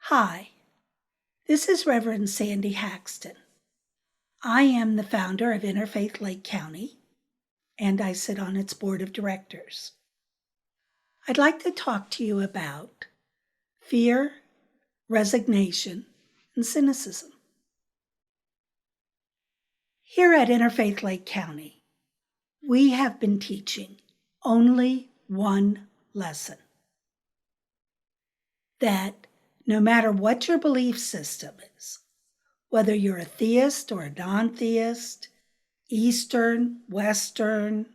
Hi, this is Reverend Sandy Haxton. I am the founder of Interfaith Lake County, and I sit on its board of directors. I'd like to talk to you about fear, resignation, and cynicism. Here at Interfaith Lake County, we have been teaching only one lesson: that no matter what your belief system is, whether you're a theist or a non-theist, Eastern, Western,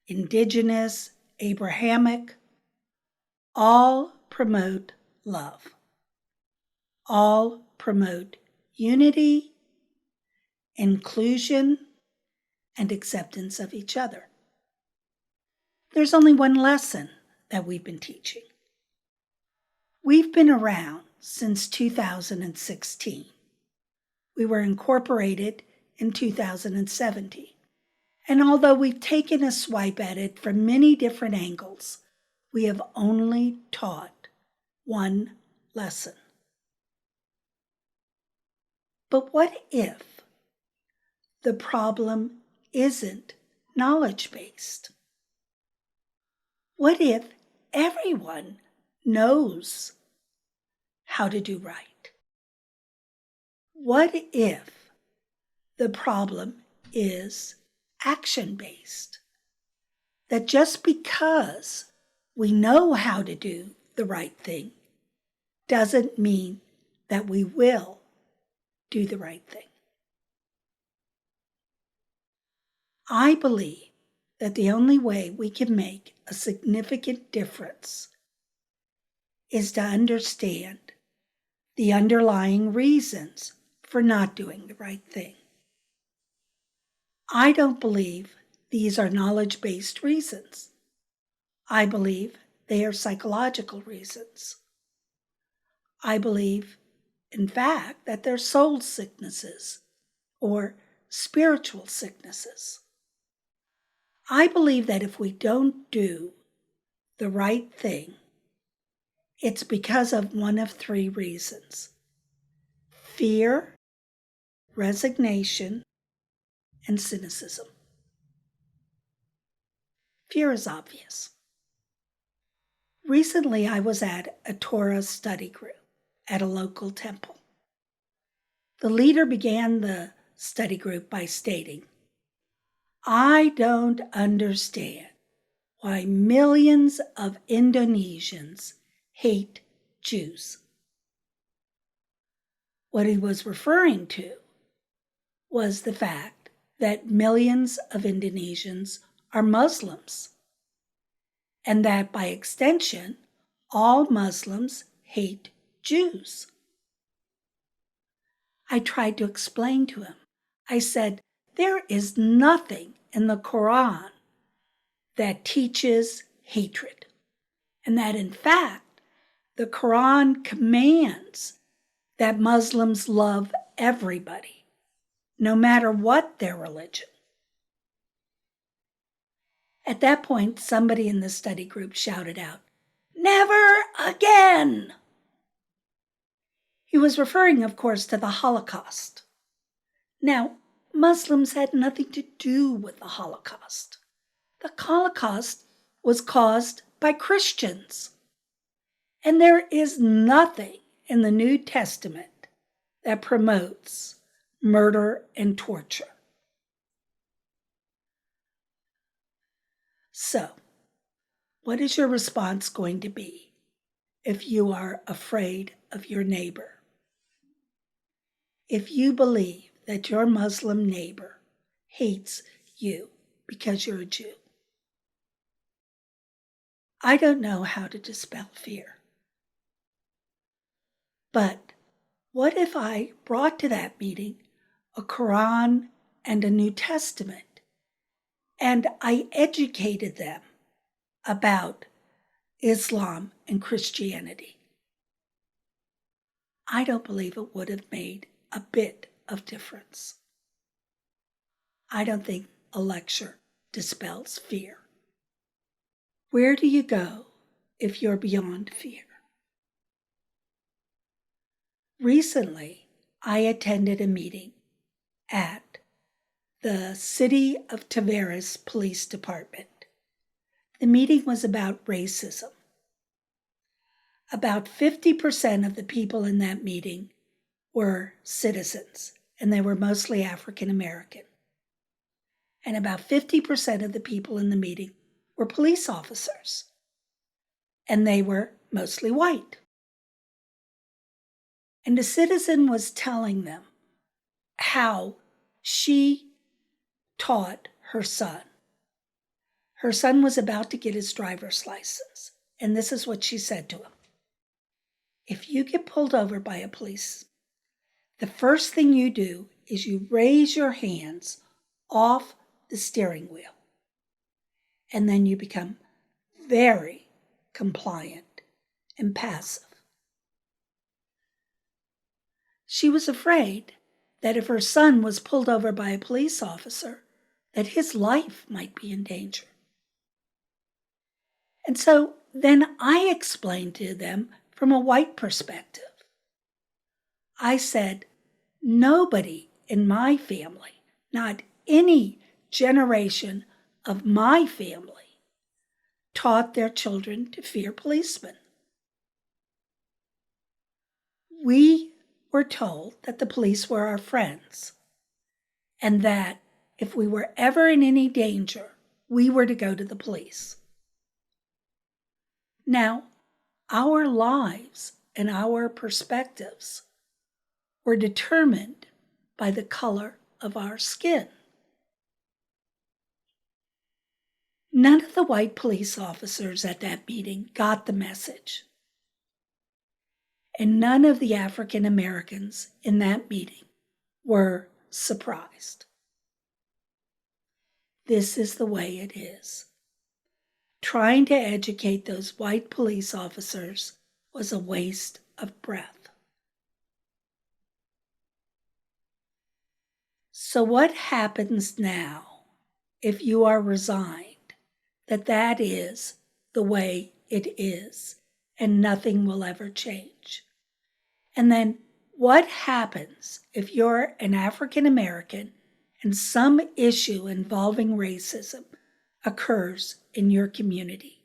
Indigenous, Abrahamic, all promote love. All promote unity, inclusion, and acceptance of each other. There's only one lesson that we've been teaching. We've been around since 2016. We were incorporated in 2017. And although we've taken a swipe at it from many different angles, we have only taught one lesson. But what if the problem isn't knowledge-based? What if everyone knows how to do right? What if the problem is action-based? That just because we know how to do the right thing doesn't mean that we will do the right thing. I believe that the only way we can make a significant difference is to understand the underlying reasons for not doing the right thing. I don't believe these are knowledge-based reasons. I believe they are psychological reasons. I believe, in fact, that they're soul sicknesses or spiritual sicknesses. I believe that if we don't do the right thing, it's because of one of three reasons: fear, resignation, and cynicism. Fear is obvious. Recently, I was at a Torah study group at a local temple. The leader began the study group by stating, "I don't understand why millions of Indonesians hate Jews." What he was referring to was the fact that millions of Indonesians are Muslims, and that by extension, all Muslims hate Jews. I tried to explain to him. I said, there is nothing in the Quran that teaches hatred, and that in fact, the Quran commands that Muslims love everybody, no matter what their religion. At that point, somebody in the study group shouted out, "Never again!" He was referring, of course, to the Holocaust. Now, Muslims had nothing to do with the Holocaust. The Holocaust was caused by Christians. And there is nothing in the New Testament that promotes murder and torture. So, what is your response going to be if you are afraid of your neighbor? If you believe that your Muslim neighbor hates you because you're a Jew? I don't know how to dispel fear. But what if I brought to that meeting a Quran and a New Testament, and I educated them about Islam and Christianity? I don't believe it would have made a bit of difference. I don't think a lecture dispels fear. Where do you go if you're beyond fear? Recently, I attended a meeting at the City of Tavares Police Department. The meeting was about racism. About 50% of the people in that meeting were citizens, and they were mostly African American. And about 50% of the people in the meeting were police officers, and they were mostly white. And a citizen was telling them how she taught her son. Her son was about to get his driver's license, and this is what she said to him. If you get pulled over by a police, the first thing you do is you raise your hands off the steering wheel, and then you become very compliant and passive. She was afraid that if her son was pulled over by a police officer, that his life might be in danger. And so then I explained to them from a white perspective. I said, nobody in my family, not any generation of my family, taught their children to fear policemen. We were told that the police were our friends, and that if we were ever in any danger, we were to go to the police. Now, our lives and our perspectives were determined by the color of our skin. None of the white police officers at that meeting got the message. And none of the African Americans in that meeting were surprised. This is the way it is. Trying to educate those white police officers was a waste of breath. So what happens now if you are resigned that that is the way it is and nothing will ever change? And then what happens if you're an African American and some issue involving racism occurs in your community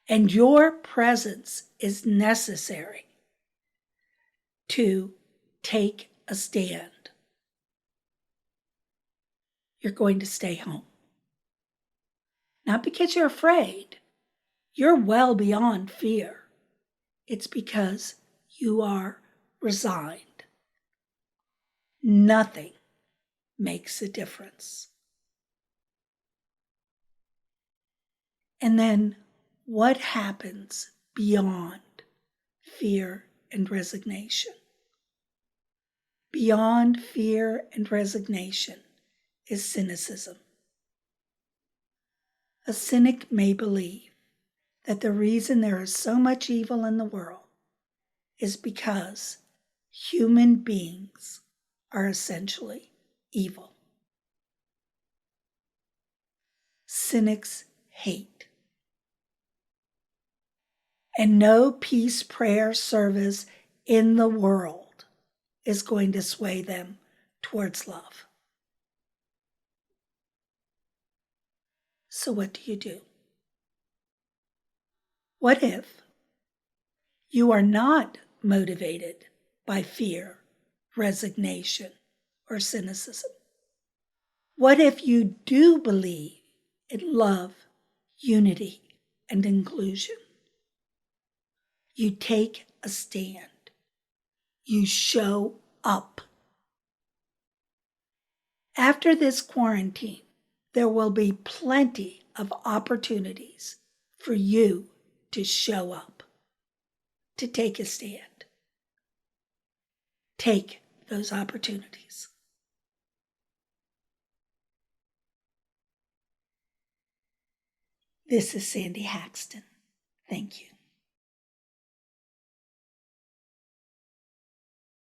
and your presence is necessary to take a stand? You're going to stay home. Not because you're afraid. You're well beyond fear. It's because you are resigned. Nothing makes a difference. And then what happens beyond fear and resignation? Beyond fear and resignation is cynicism. A cynic may believe that the reason there is so much evil in the world is because human beings are essentially evil. Cynics hate. And no peace prayer service in the world is going to sway them towards love. So what do you do? What if you are not motivated by fear, resignation, or cynicism? What if you do believe in love, unity, and inclusion? You take a stand. You show up. After this quarantine, there will be plenty of opportunities for you to show up, to take a stand. Take those opportunities. This is Sandy Haxton. Thank you.